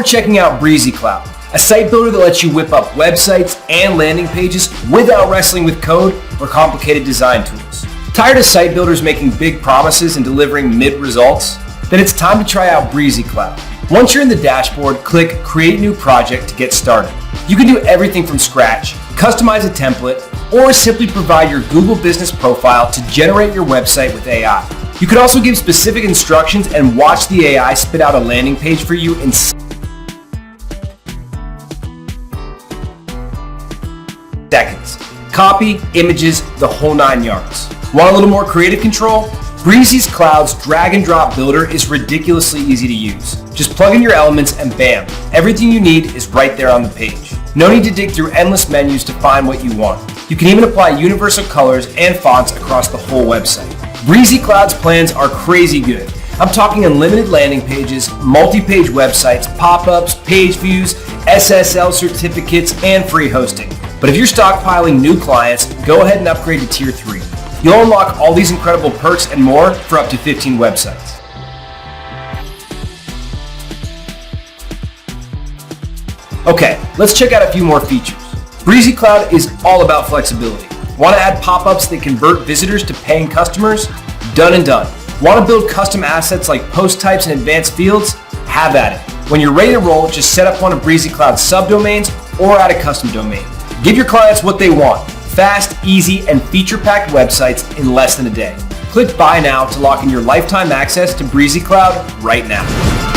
checking out Brizy Cloud, a site builder that lets you whip up websites and landing pages without wrestling with code or complicated design tools. Tired of site builders making big promises and delivering mid-results? Then it's time to try out Brizy Cloud. Once you're in the dashboard, click Create New Project to get started. You can do everything from scratch, customize a template, or simply provide your Google business profile to generate your website with AI. You can also give specific instructions and watch the AI spit out a landing page for you in seconds. Copy, images, the whole 9 yards. Want a little more creative control? Brizy Cloud's drag and drop builder is ridiculously easy to use. Just plug in your elements and bam, everything you need is right there on the page. No need to dig through endless menus to find what you want. You can even apply universal colors and fonts across the whole website. Brizy Cloud's plans are crazy good. I'm talking unlimited landing pages, multi-page websites, pop-ups, page views, SSL certificates, and free hosting. But if you're stockpiling new clients, go ahead and upgrade to Tier 3. You'll unlock all these incredible perks and more for up to 15 websites. Okay, let's check out a few more features. Brizy Cloud is all about flexibility. Want to add pop-ups that convert visitors to paying customers? Done and done. Want to build custom assets like post types and advanced fields? Have at it. When you're ready to roll, just set up one of Brizy Cloud's subdomains or add a custom domain. Give your clients what they want. Fast, easy, and feature-packed websites in less than a day. Click Buy Now to lock in your lifetime access to Brizy Cloud right now.